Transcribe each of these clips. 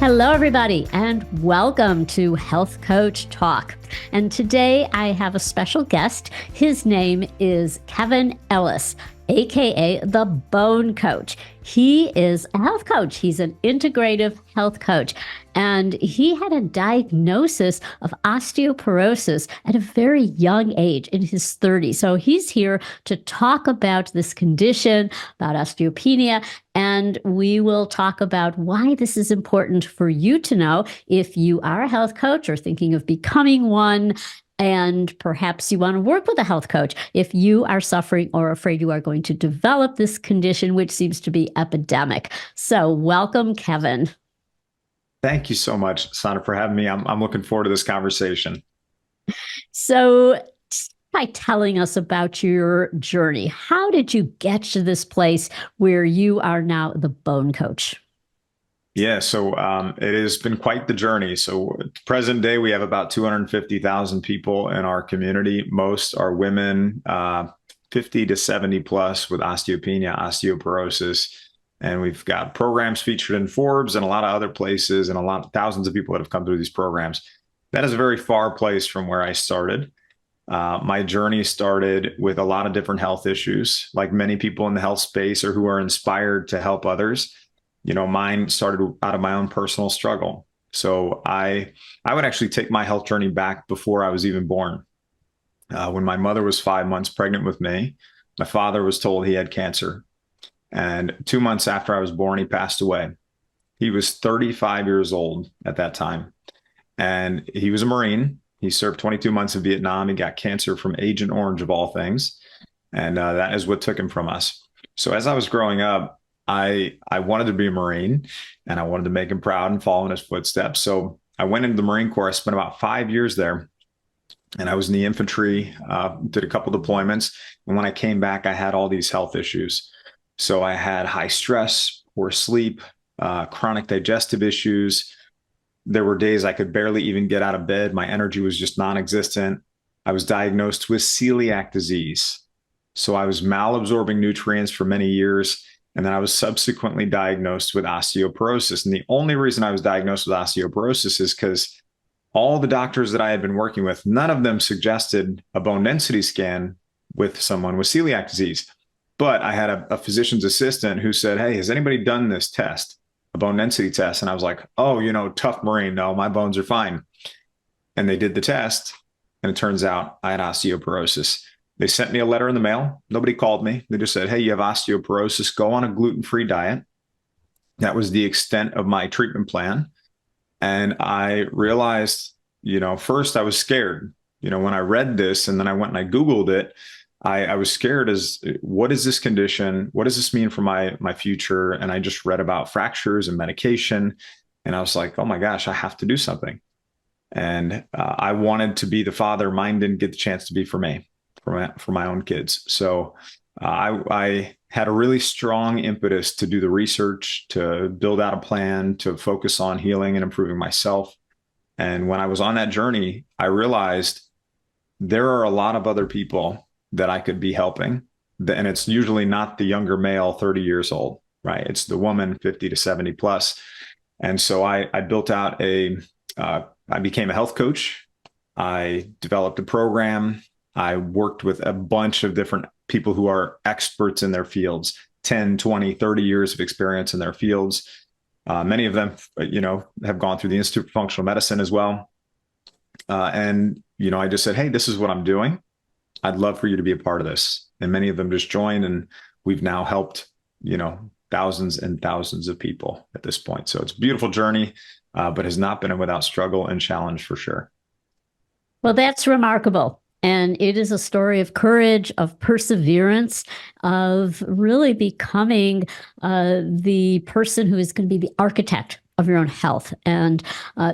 Hello, everybody, and welcome to Health Coach Talk. And today I have a special guest. His name is Kevin Ellis, aka the Bone Coach. He is a health coach. He's an integrative health coach. And he had a diagnosis of osteoporosis at a very young age, in his 30s. So he's here to talk about this condition, about osteopenia, and we will talk about why this is important for you to know if you are a health coach or thinking of becoming one. And perhaps you want to work with a health coach if you are suffering or afraid you are going to develop this condition, which seems to be epidemic. So welcome, Kevin. Thank you so much, Sandi, for having me. I'm looking forward to this conversation. So by telling us about your journey, how did you get to this place where you are now the Bone Coach? Yeah, so it has been quite the journey. So present day, we have about 250,000 people in our community. Most are women, 50 to 70 plus with osteopenia, osteoporosis. And we've got programs featured in Forbes and a lot of other places and thousands of people that have come through these programs. That is a very far place from where I started. My journey started with a lot of different health issues, like many people in the health space or who are inspired to help others. You know, mine started out of my own personal struggle. So I would actually take my health journey back before I was even born. When my mother was 5 months pregnant with me, my father was told he had cancer. And 2 months after I was born, he passed away. He was 35 years old at that time. And he was a Marine. He served 22 months in Vietnam. He got cancer from Agent Orange, of all things. And that is what took him from us. So as I was growing up, I wanted to be a Marine, and I wanted to make him proud and follow in his footsteps. So I went into the Marine Corps. I spent about 5 years there, and I was in the infantry, did a couple deployments. And when I came back, I had all these health issues. So I had high stress, poor sleep, chronic digestive issues. There were days I could barely even get out of bed. My energy was just non-existent. I was diagnosed with celiac disease. So I was malabsorbing nutrients for many years. And then I was subsequently diagnosed with osteoporosis. And the only reason I was diagnosed with osteoporosis is because all the doctors that I had been working with, none of them suggested a bone density scan with someone with celiac disease. But I had a physician's assistant who said, "Hey, has anybody done this test, a bone density test?" And I was like, "Oh, tough Marine. No, my bones are fine." And they did the test, and it turns out I had osteoporosis. They sent me a letter in the mail. Nobody called me. They just said, "Hey, you have osteoporosis. Go on a gluten-free diet." That was the extent of my treatment plan. And I realized, first I was scared. When I read this and then I went and I Googled it, I was scared as, what is this condition? What does this mean for my future? And I just read about fractures and medication. And I was like, oh my gosh, I have to do something. And I wanted to be the father. Mine didn't get the chance to be for me, for my own kids. So I had a really strong impetus to do the research, to build out a plan, to focus on healing and improving myself. And when I was on that journey, I realized there are a lot of other people that I could be helping. And it's usually not the younger male, 30 years old, right? It's the woman, 50 to 70 plus. And so I built out I became a health coach. I developed a program. I worked with a bunch of different people who are experts in their fields, 10, 20, 30 years of experience in their fields. Many of them, have gone through the Institute for Functional Medicine as well. And I just said, "Hey, this is what I'm doing. I'd love for you to be a part of this." And many of them just joined, and we've now helped, thousands and thousands of people at this point. So it's a beautiful journey, but has not been without struggle and challenge for sure. Well, that's remarkable. And it is a story of courage, of perseverance, of really becoming the person who is going to be the architect of your own health. And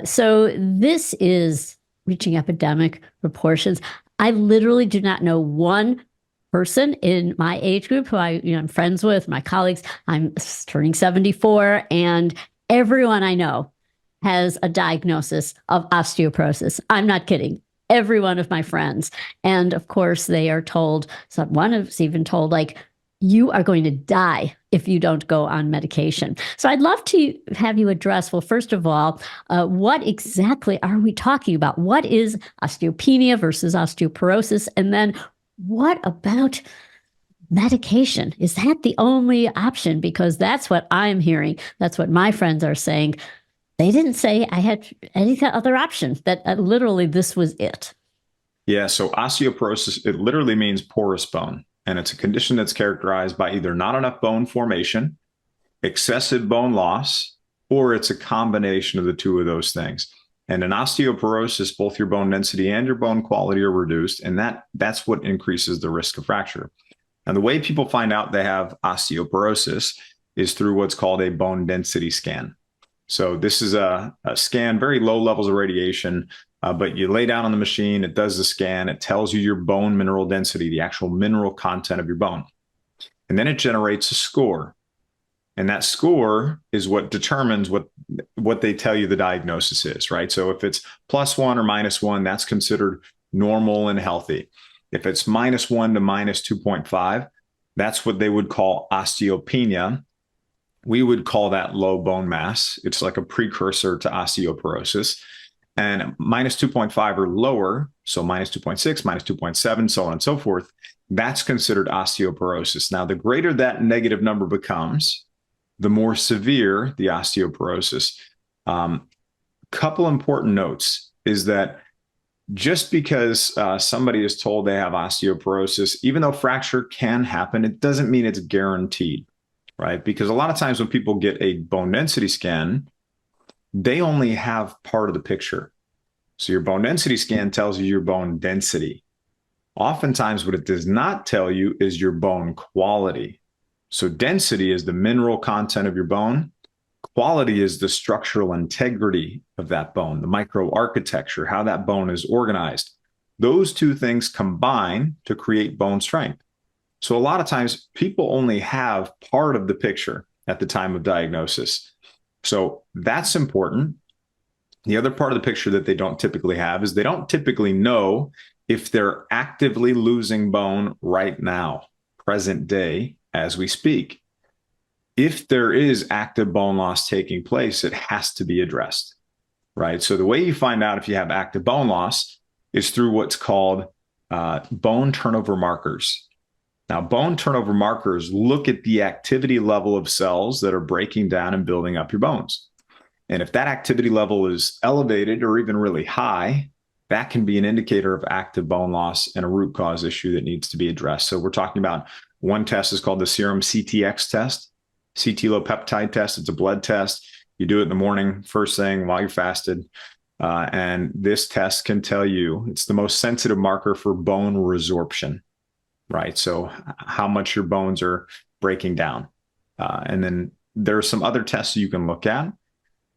so this is reaching epidemic proportions. I literally do not know one person in my age group who I'm friends with, my colleagues. I'm turning 74, and everyone I know has a diagnosis of osteoporosis. I'm not kidding. Every one of my friends. And of course, they are told, so one is even told, like, you are going to die if you don't go on medication. So I'd love to have you address, well, first of all, what exactly are we talking about? What is osteopenia versus osteoporosis? And then what about medication? Is that the only option? Because that's what I'm hearing. That's what my friends are saying. They didn't say I had any other option, that literally this was it. Yeah, so osteoporosis, it literally means porous bone. And it's a condition that's characterized by either not enough bone formation, excessive bone loss, or it's a combination of the two of those things. And in osteoporosis, both your bone density and your bone quality are reduced, and that's what increases the risk of fracture. And the way people find out they have osteoporosis is through what's called a bone density scan. So this is a scan, very low levels of radiation, but you lay down on the machine, it does the scan, it tells you your bone mineral density, the actual mineral content of your bone. And then it generates a score. And that score is what determines what they tell you the diagnosis is, right? So if it's +1 or -1, that's considered normal and healthy. If it's -1 to -2.5, that's what they would call osteopenia. We would call that low bone mass. It's like a precursor to osteoporosis. And -2.5 or lower, so -2.6, -2.7, so on and so forth, that's considered osteoporosis. Now, the greater that negative number becomes, the more severe the osteoporosis. Couple important notes is that just because somebody is told they have osteoporosis, even though fracture can happen, it doesn't mean it's guaranteed, right? Because a lot of times when people get a bone density scan, they only have part of the picture. So your bone density scan tells you your bone density. Oftentimes what it does not tell you is your bone quality. So density is the mineral content of your bone. Quality is the structural integrity of that bone, the microarchitecture, how that bone is organized. Those two things combine to create bone strength. So a lot of times people only have part of the picture at the time of diagnosis. So that's important. The other part of the picture that they don't typically have is they don't typically know if they're actively losing bone right now, present day, as we speak. If there is active bone loss taking place, it has to be addressed, right? So the way you find out if you have active bone loss is through what's called bone turnover markers. Now, bone turnover markers look at the activity level of cells that are breaking down and building up your bones. And if that activity level is elevated or even really high, that can be an indicator of active bone loss and a root cause issue that needs to be addressed. So we're talking about one test is called the serum CTX test, CT-low-peptide test. It's a blood test. You do it in the morning, first thing while you're fasted. And this test can tell you, it's the most sensitive marker for bone resorption, right? So how much your bones are breaking down. And then there are some other tests you can look at.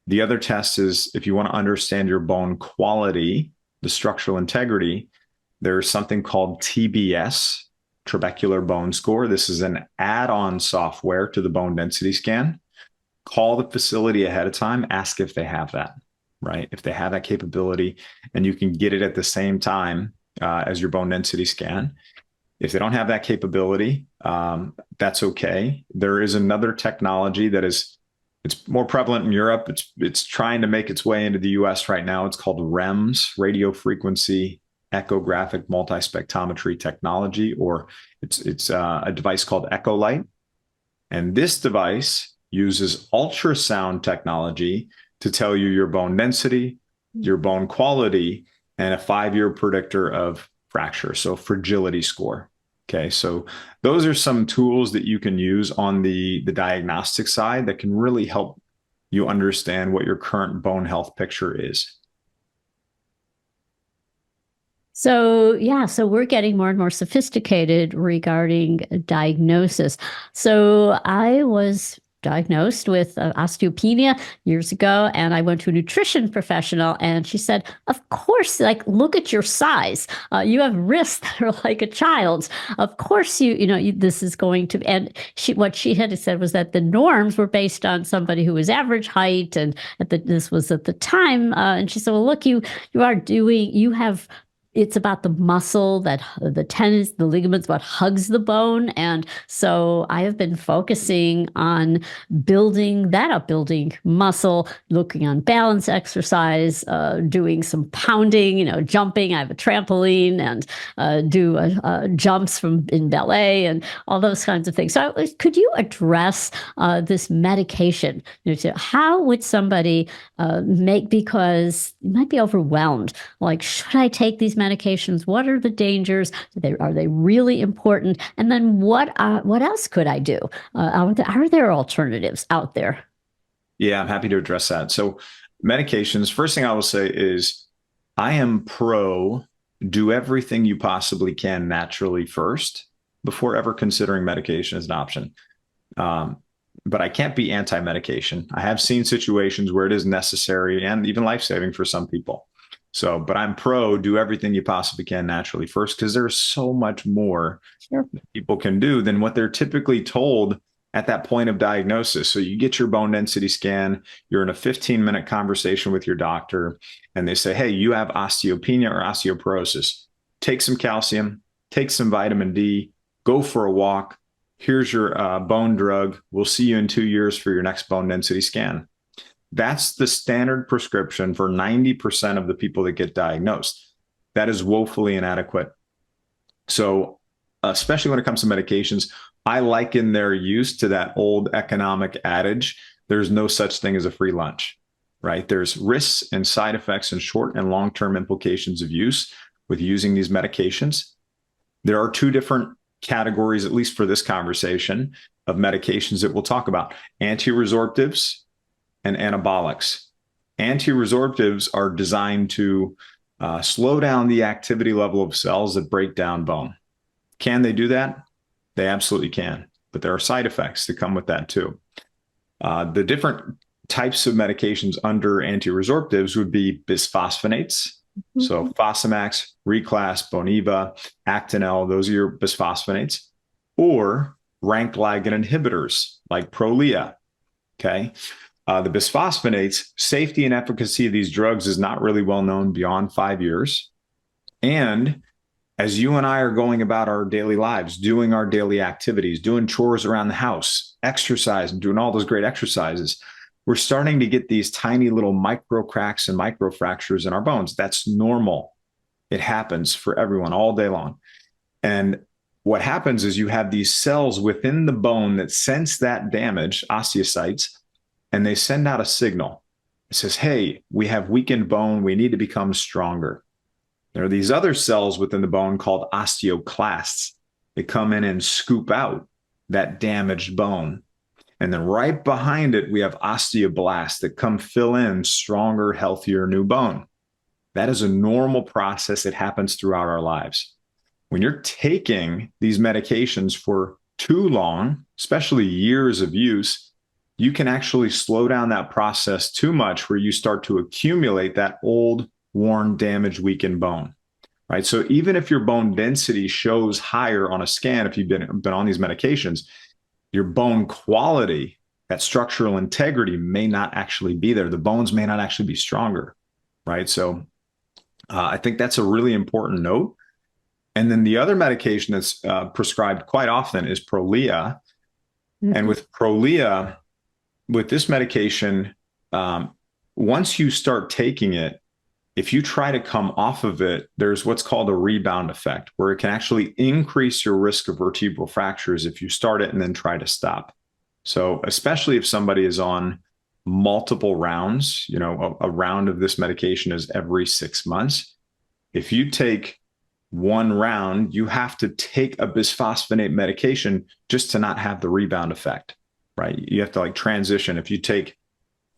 The other test is if you want to understand your bone quality, the structural integrity, there's something called TBS, trabecular bone score. This is an add-on software to the bone density scan. Call the facility ahead of time, ask if they have that, right? If they have that capability, and you can get it at the same time as your bone density scan. If they don't have that capability, that's okay. There is another technology that it's more prevalent in Europe. It's trying to make its way into the US right now. It's called REMS, radio frequency echographic multispectrometry technology, or it's a device called EchoLight. And this device uses ultrasound technology to tell you your bone density, your bone quality, and a 5-year predictor of fracture, so fragility score. Okay, so those are some tools that you can use on the diagnostic side that can really help you understand what your current bone health picture is. So, yeah, so we're getting more and more sophisticated regarding diagnosis. So I was diagnosed with osteopenia years ago, and I went to a nutrition professional, and she said, of course, like, look at your size. You have wrists that are like a child's. Of course, this is going to, and what she had said was that the norms were based on somebody who was average height, and this was at the time. And she said, well, look, you have it's about the muscle, that the tendons, the ligaments, what hugs the bone. And so I have been focusing on building that up, building muscle, looking on balance exercise, doing some pounding, jumping. I have a trampoline and do jumps in ballet and all those kinds of things. So could you address this medication? How would somebody because you might be overwhelmed. Like, should I take these medications? What are the dangers? Are they really important? And then what else could I do? Are there alternatives out there? Yeah, I'm happy to address that. So medications, first thing I will say is I am pro do everything you possibly can naturally first before ever considering medication as an option. But I can't be anti-medication. I have seen situations where it is necessary and even life-saving for some people. So, but I'm pro do everything you possibly can naturally first, because there's so much more that people can do than what they're typically told at that point of diagnosis. So you get your bone density scan, you're in a 15-minute conversation with your doctor, and they say, hey, you have osteopenia or osteoporosis. Take some calcium, take some vitamin D, go for a walk. Here's your bone drug. We'll see you in 2 years for your next bone density scan. That's the standard prescription for 90% of the people that get diagnosed. That is woefully inadequate. So, especially when it comes to medications, I liken their use to that old economic adage, there's no such thing as a free lunch, right? There's risks and side effects and short and long-term implications of use with using these medications. There are two different categories, at least for this conversation, of medications that we'll talk about: anti-resorptives and anabolics. Anti-resorptives are designed to slow down the activity level of cells that break down bone. Can they do that? They absolutely can, but there are side effects that come with that too. The different types of medications under anti-resorptives would be bisphosphonates. Mm-hmm. So Fosamax, Reclast, Boniva, Actonel, those are your bisphosphonates, or rank ligand inhibitors like Prolia. Okay. The bisphosphonates, safety and efficacy of these drugs is not really well known beyond 5 years. And as you and I are going about our daily lives, doing our daily activities, doing chores around the house, exercise, and doing all those great exercises, we're starting to get these tiny little micro cracks and micro fractures in our bones. That's normal. It happens for everyone all day long. And what happens is you have these cells within the bone that sense that damage, osteocytes, and they send out a signal. It says, hey, we have weakened bone. We need to become stronger. There are these other cells within the bone called osteoclasts. They come in and scoop out that damaged bone. And then right behind it, we have osteoblasts that come fill in stronger, healthier new bone. That is a normal process that happens throughout our lives. When you're taking these medications for too long, especially years of use, you can actually slow down that process too much, where you start to accumulate that old, worn, damaged, weakened bone, right? So even if your bone density shows higher on a scan, if you've been on these medications, your bone quality, that structural integrity may not actually be there. The bones may not actually be stronger, right? So I think that's a really important note. And then the other medication that's prescribed quite often is Prolia. Mm-hmm. And with Prolia, with this medication, once you start taking it, if you try to come off of it, there's what's called a rebound effect, where it can actually increase your risk of vertebral fractures if you start it and then try to stop. So especially if somebody is on multiple rounds, a round of this medication is every 6 months. If you take one round, you have to take a bisphosphonate medication just to not have the rebound effect, right? You have to transition. If you take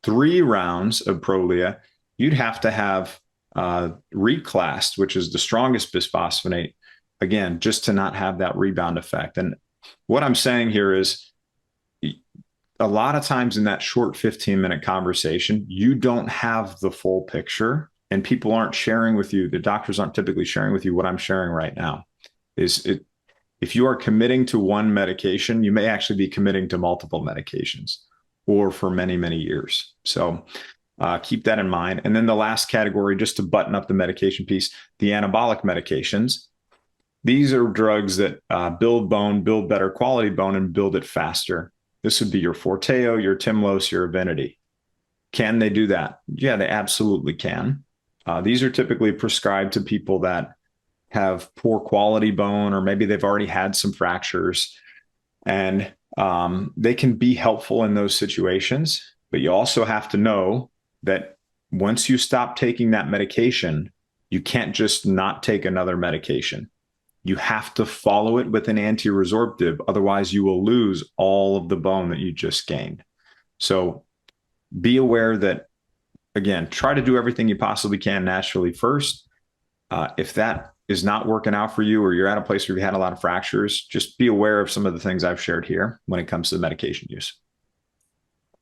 3 rounds of Prolia, you'd have to have Reclast, which is the strongest bisphosphonate, again, just to not have that rebound effect. And what I'm saying here is, a lot of times in that short 15-minute conversation, you don't have the full picture, and people aren't sharing with you. The doctors aren't typically sharing with you what I'm sharing right now. If you are committing to one medication, you may actually be committing to multiple medications, or for many, many years. So Keep that in mind. And then the last category, just to button up the medication piece, the anabolic medications. These are drugs that build bone, build better quality bone, and build it faster. This would be your Forteo, your Tymlos, your Avinity. Can they do that? Yeah, they absolutely can. These are typically prescribed to people that have poor quality bone, or maybe they've already had some fractures, and they can be helpful in those situations. But you also have to know that once you stop taking that medication, you can't just not take another medication. You have to follow it with an anti-resorptive. Otherwise, you will lose all of the bone that you just gained. So be aware that, again, try to do everything you possibly can naturally first. If that is not working out for you, or you're at a place where you had a lot of fractures, just be aware of some of the things I've shared here when it comes to medication use.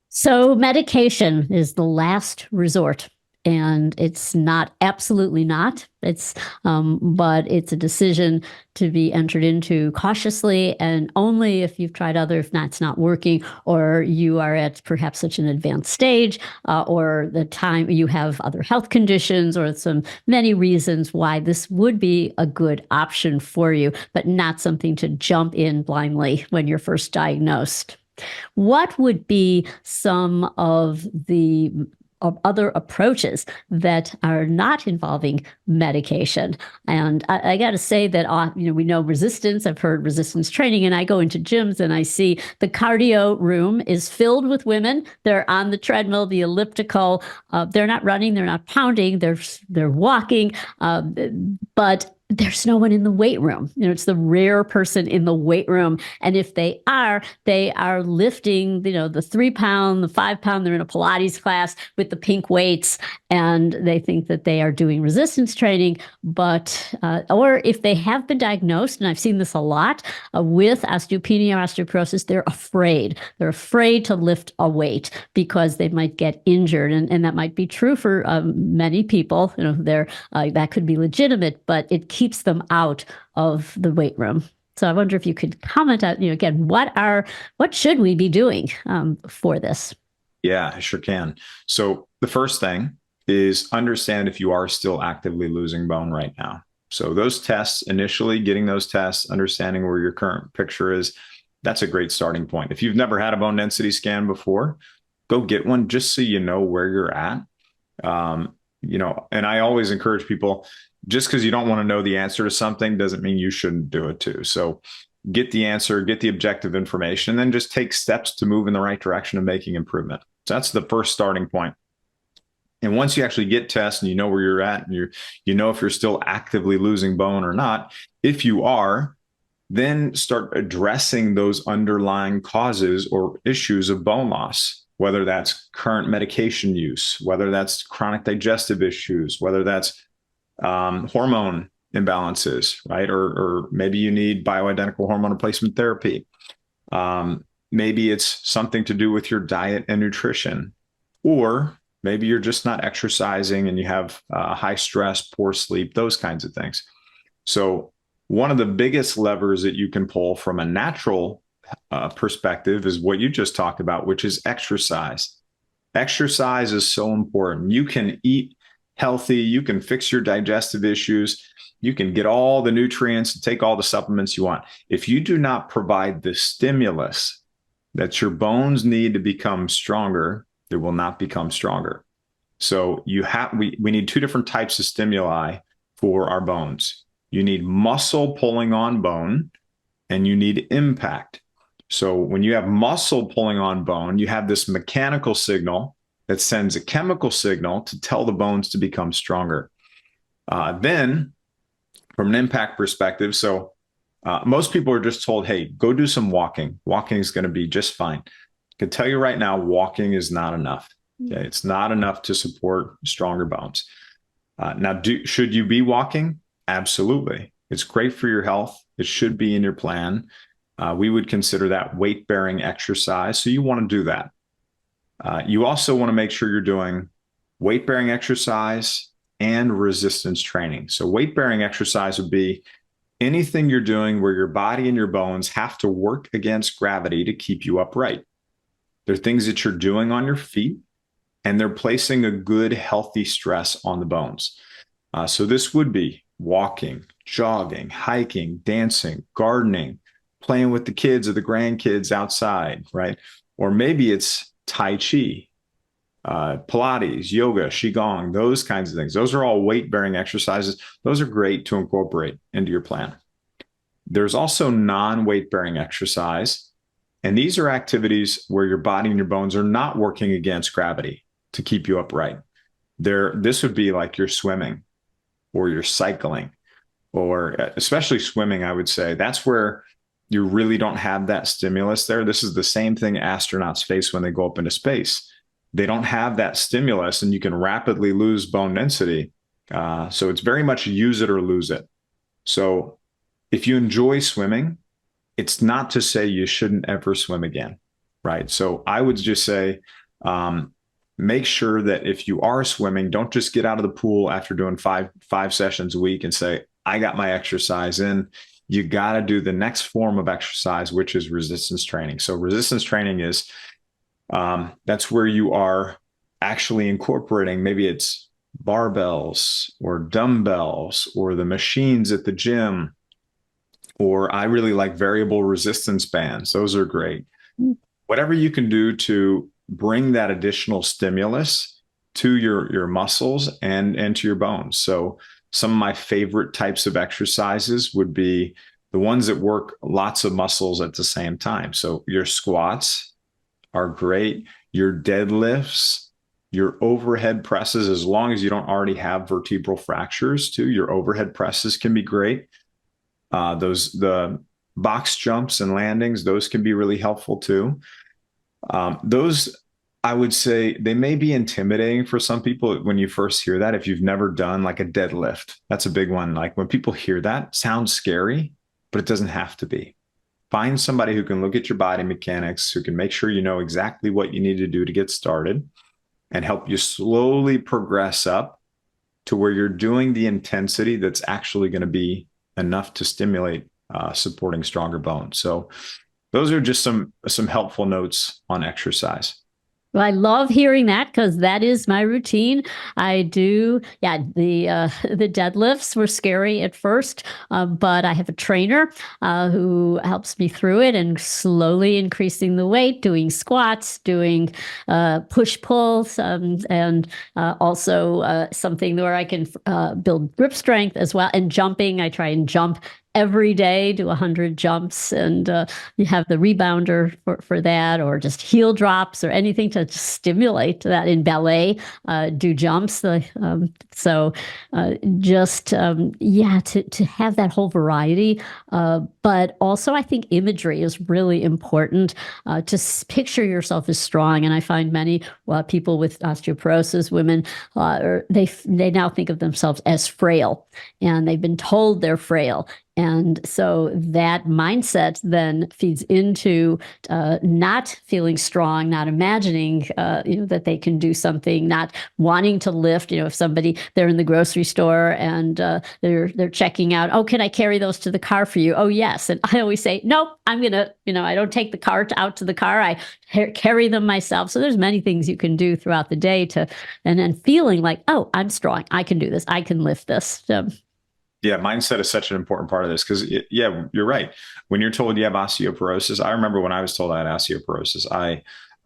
So medication is the last resort, and it's not, absolutely not. But it's a decision to be entered into cautiously, and only if you've tried other, if that's not working, or you are at perhaps such an advanced stage, or the time you have other health conditions, or many reasons why this would be a good option for you, but not something to jump in blindly when you're first diagnosed. What would be some of the other approaches that are not involving medication? And I got to say that, we know resistance. I've heard resistance training, and I go into gyms and I see the cardio room is filled with women. They're on the treadmill, the elliptical. They're not running. They're not pounding. They're walking. But there's no one in the weight room. It's the rare person in the weight room. And if they are lifting, the 3 pound, the 5 pound, they're in a Pilates class with the pink weights, and they think that they are doing resistance training. But, or if they have been diagnosed, and I've seen this a lot, with osteopenia or osteoporosis, they're afraid. They're afraid to lift a weight because they might get injured. And that might be true for many people. That could be legitimate, but it keeps them out of the weight room. So I wonder if you could comment on, again, what should we be doing for this? Yeah, I sure can. So the first thing is understand if you are still actively losing bone right now. So those tests, initially getting those tests, understanding where your current picture is, that's a great starting point. If you've never had a bone density scan before, go get one just so you know where you're at. And I always encourage people, just because you don't want to know the answer to something doesn't mean you shouldn't do it too. So get the answer, get the objective information, and then just take steps to move in the right direction of making improvement. So that's the first starting point. And once you actually get tests and you know where you're at, and you know if you're still actively losing bone or not, if you are, then start addressing those underlying causes or issues of bone loss, whether that's current medication use, whether that's chronic digestive issues, whether that's hormone imbalances, right? Or maybe you need bioidentical hormone replacement therapy. Maybe it's something to do with your diet and nutrition, or maybe you're just not exercising and you have high stress, poor sleep, those kinds of things. So one of the biggest levers that you can pull from a natural perspective is what you just talked about, which is exercise. Exercise is so important. You can eat healthy, you can fix your digestive issues, you can get all the nutrients and take all the supplements you want. If you do not provide the stimulus that your bones need to become stronger, they will not become stronger. So we need two different types of stimuli for our bones. You need muscle pulling on bone, and you need impact. So when you have muscle pulling on bone, you have this mechanical signal that sends a chemical signal to tell the bones to become stronger. Then from an impact perspective, so most people are just told, hey, go do some walking. Walking is going to be just fine. I can tell you right now, walking is not enough. Okay? It's not enough to support stronger bones. Now, should you be walking? Absolutely. It's great for your health. It should be in your plan. We would consider that weight-bearing exercise. So you want to do that. You also want to make sure you're doing weight-bearing exercise and resistance training. So weight-bearing exercise would be anything you're doing where your body and your bones have to work against gravity to keep you upright. There are things that you're doing on your feet, and they're placing a good, healthy stress on the bones. So this would be walking, jogging, hiking, dancing, gardening, playing with the kids or the grandkids outside, right? Or maybe it's Tai Chi, Pilates, yoga, Qigong, those kinds of things. Those are all weight-bearing exercises. Those are great to incorporate into your plan. There's also non-weight-bearing exercise. And these are activities where your body and your bones are not working against gravity to keep you upright. This would be like you're swimming or you're cycling, or especially swimming, I would say. That's where you really don't have that stimulus there. This is the same thing astronauts face when they go up into space. They don't have that stimulus, and you can rapidly lose bone density. So it's very much use it or lose it. So if you enjoy swimming, it's not to say you shouldn't ever swim again, right? So I would just say, make sure that if you are swimming, don't just get out of the pool after doing five sessions a week and say, I got my exercise in. You got to do the next form of exercise, which is resistance training. So resistance training is, that's where you are actually incorporating, maybe it's barbells or dumbbells or the machines at the gym, or I really like variable resistance bands. Those are great. Whatever you can do to bring that additional stimulus to your muscles and to your bones. So some of my favorite types of exercises would be the ones that work lots of muscles at the same time. So your squats are great. Your deadlifts, your overhead presses, as long as you don't already have vertebral fractures too, your overhead presses can be great. The box jumps and landings, those can be really helpful too. Those, I would say, they may be intimidating for some people when you first hear that. If you've never done like a deadlift, that's a big one. Like when people hear that, it sounds scary, but it doesn't have to be. Find somebody who can look at your body mechanics, who can make sure you know exactly what you need to do to get started and help you slowly progress up to where you're doing the intensity that's actually going to be enough to stimulate supporting stronger bones. So those are just some helpful notes on exercise. Well, I love hearing that because that is my routine. I do, yeah, the deadlifts were scary at first, but I have a trainer who helps me through it and slowly increasing the weight, doing squats, doing push-pulls, and also something where I can build grip strength as well. And jumping, I try and jump every day, do 100 jumps, and you have the rebounder for that, or just heel drops or anything to stimulate that. In ballet, do jumps. To have that whole variety. But also I think imagery is really important to picture yourself as strong. And I find many people with osteoporosis, women, they now think of themselves as frail, and they've been told they're frail. And so that mindset then feeds into not feeling strong, not imagining that they can do something, not wanting to lift. If they're in the grocery store and they're checking out, oh, can I carry those to the car for you? Oh, yes. And I always say, nope, I'm gonna, I don't take the cart out to the car. I carry them myself. So there's many things you can do throughout the day and then feeling like, oh, I'm strong. I can do this. I can lift this. Yeah, mindset is such an important part of this because, yeah, you're right. When you're told you have osteoporosis, I remember when I was told I had osteoporosis,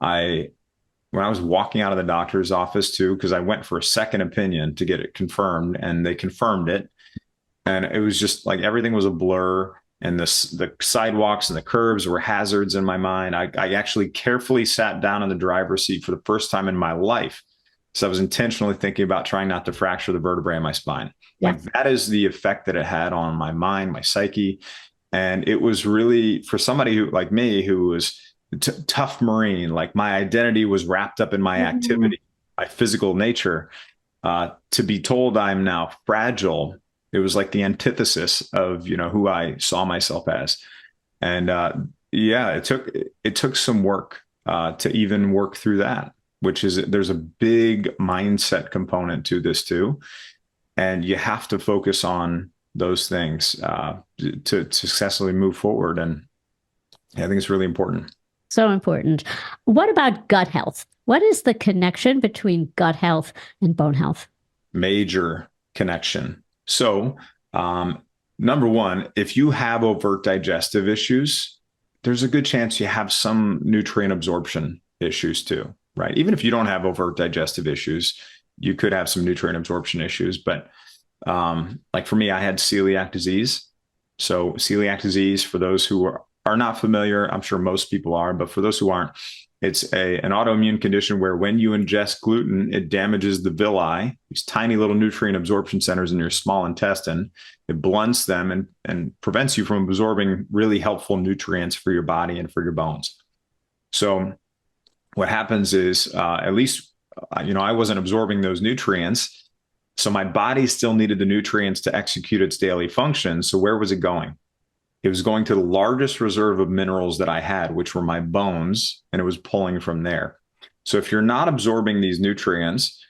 when I was walking out of the doctor's office too, because I went for a second opinion to get it confirmed, and they confirmed it. And it was just like everything was a blur, and the sidewalks and the curbs were hazards in my mind. I actually carefully sat down in the driver's seat for the first time in my life. So I was intentionally thinking about trying not to fracture the vertebrae in my spine. Yeah. Like that is the effect that it had on my mind, my psyche. And it was really for somebody who, like me, who was tough Marine, like my identity was wrapped up in my activity, my physical nature, to be told I'm now fragile. It was like the antithesis of, who I saw myself as. And it took some work to even work through that, which is there's a big mindset component to this too. And you have to focus on those things to successfully move forward. And I think it's really important. So important. What about gut health? What is the connection between gut health and bone health? Major connection. So, number one, if you have overt digestive issues, there's a good chance you have some nutrient absorption issues too, right? Even if you don't have overt digestive issues, you could have some nutrient absorption issues. But like for me, I had celiac disease. So celiac disease, for those who are not familiar, I'm sure most people are, but for those who aren't, it's an autoimmune condition where when you ingest gluten, it damages the villi, these tiny little nutrient absorption centers in your small intestine. It blunts them and prevents you from absorbing really helpful nutrients for your body and for your bones. So what happens is, at least, I wasn't absorbing those nutrients. So my body still needed the nutrients to execute its daily function. So where was it going? It was going to the largest reserve of minerals that I had, which were my bones, and it was pulling from there. So if you're not absorbing these nutrients,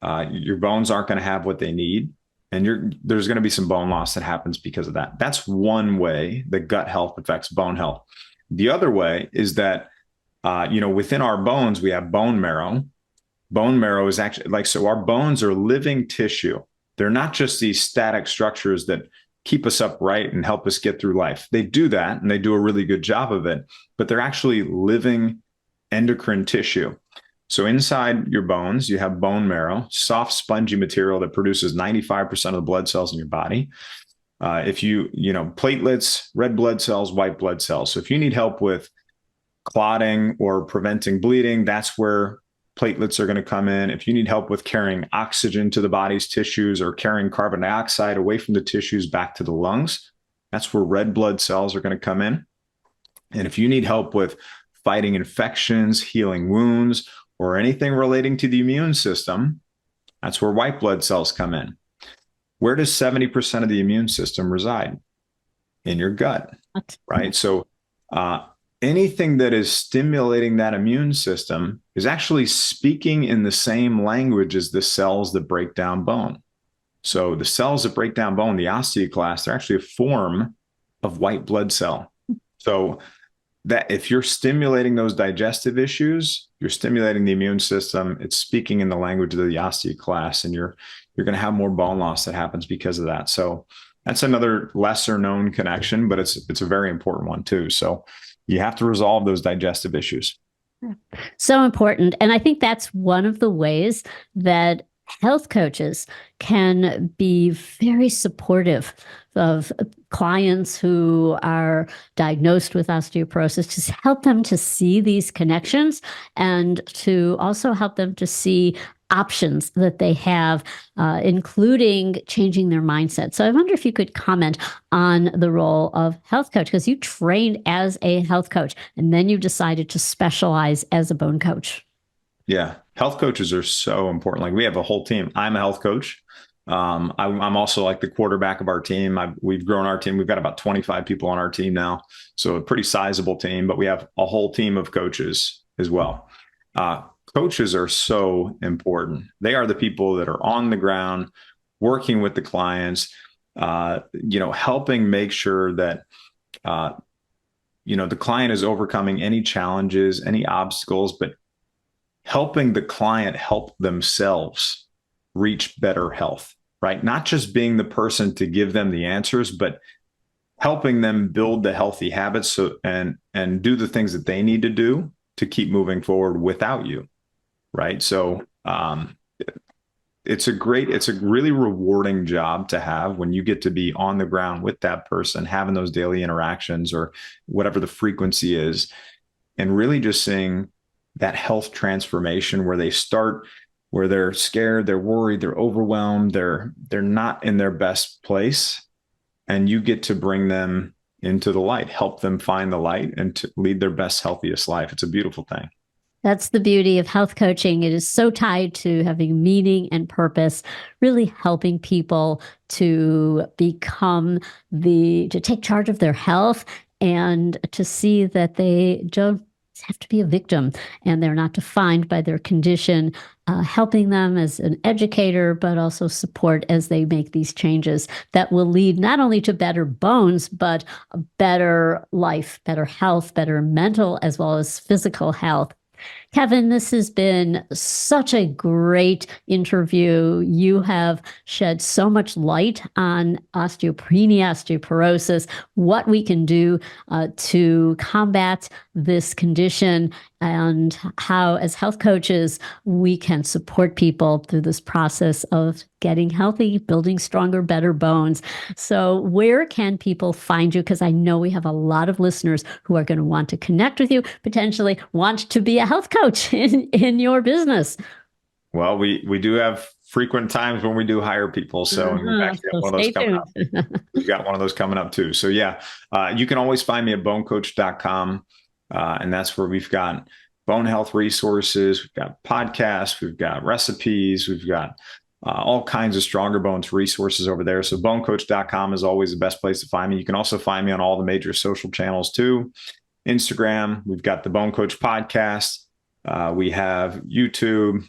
your bones aren't going to have what they need, and there's going to be some bone loss that happens because of that. That's one way that gut health affects bone health. The other way is that, within our bones, we have bone marrow. Bone marrow is actually so our bones are living tissue. They're not just these static structures that keep us upright and help us get through life. They do that, and they do a really good job of it, but they're actually living endocrine tissue. So inside your bones, you have bone marrow, soft, spongy material that produces 95% of the blood cells in your body. If platelets, red blood cells, white blood cells. So if you need help with clotting or preventing bleeding, that's where platelets are going to come in. If you need help with carrying oxygen to the body's tissues or carrying carbon dioxide away from the tissues back to the lungs, that's where red blood cells are going to come in. And if you need help with fighting infections, healing wounds, or anything relating to the immune system, that's where white blood cells come in. Where does 70% of the immune system reside? In your gut, right? So anything that is stimulating that immune system is actually speaking in the same language as the cells that break down bone. So the cells that break down bone, the osteoclasts, they're actually a form of white blood cell. So that if you're stimulating those digestive issues, you're stimulating the immune system, it's speaking in the language of the osteoclasts, and you're going to have more bone loss that happens because of that. So that's another lesser known connection, but it's a very important one too. So you have to resolve those digestive issues. So important. And I think that's one of the ways that health coaches can be very supportive of clients who are diagnosed with osteoporosis, to help them to see these connections and to also help them to see options that they have, including changing their mindset. So I wonder if you could comment on the role of health coach, because you trained as a health coach and then you decided to specialize as a bone coach. Yeah. Health coaches are so important. Like, we have a whole team. I'm a health coach. I'm also like the quarterback of our team. We've grown our team. We've got about 25 people on our team now. So a pretty sizable team, but we have a whole team of coaches as well. Coaches are so important. They are the people that are on the ground working with the clients, helping make sure that, the client is overcoming any challenges, any obstacles, but helping the client help themselves reach better health, right? Not just being the person to give them the answers, but helping them build the healthy habits and do the things that they need to do to keep moving forward without you. Right. So it's a really rewarding job to have when you get to be on the ground with that person, having those daily interactions or whatever the frequency is, and really just seeing that health transformation where they're scared, they're worried, they're overwhelmed, they're not in their best place. And you get to bring them into the light, help them find the light and to lead their best, healthiest life. It's a beautiful thing. That's the beauty of health coaching. It is so tied to having meaning and purpose, really helping people to to take charge of their health and to see that they don't have to be a victim and they're not defined by their condition, helping them as an educator, but also support as they make these changes that will lead not only to better bones, but a better life, better health, better mental as well as physical health. Kevin, this has been such a great interview. You have shed so much light on osteopenia, osteoporosis, what we can do to combat this condition, and how, as health coaches, we can support people through this process of getting healthy, building stronger, better bones. So where can people find you? Because I know we have a lot of listeners who are going to want to connect with you, potentially want to be a health coach in your business. Well, we do have frequent times when we do hire people. So we've actually got one of those coming up. We've got one of those coming up too. So yeah, you can always find me at bonecoach.com. And that's where we've got bone health resources. We've got podcasts. We've got recipes. We've got all kinds of Stronger Bones resources over there. So bonecoach.com is always the best place to find me. You can also find me on all the major social channels too. Instagram, we've got the Bone Coach podcast. We have YouTube.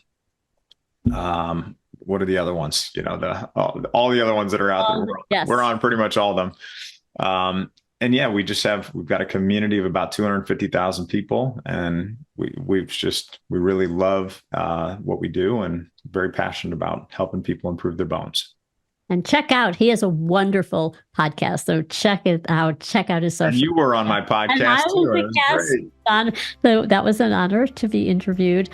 What are the other ones? You know, all the other ones that are out there. Yes. We're on pretty much all of them. And yeah, we've got a community of about 250,000 people, and we really love what we do, and very passionate about helping people improve their bones. And he has a wonderful podcast. So check it out. Check out his social. And you were on my podcast and I was a guest. So that was an honor to be interviewed.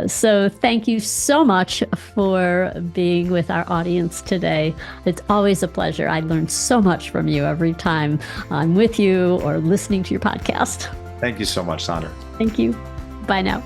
So thank you so much for being with our audience today. It's always a pleasure. I learn so much from you every time I'm with you or listening to your podcast. Thank you so much, Sandra. Thank you. Bye now.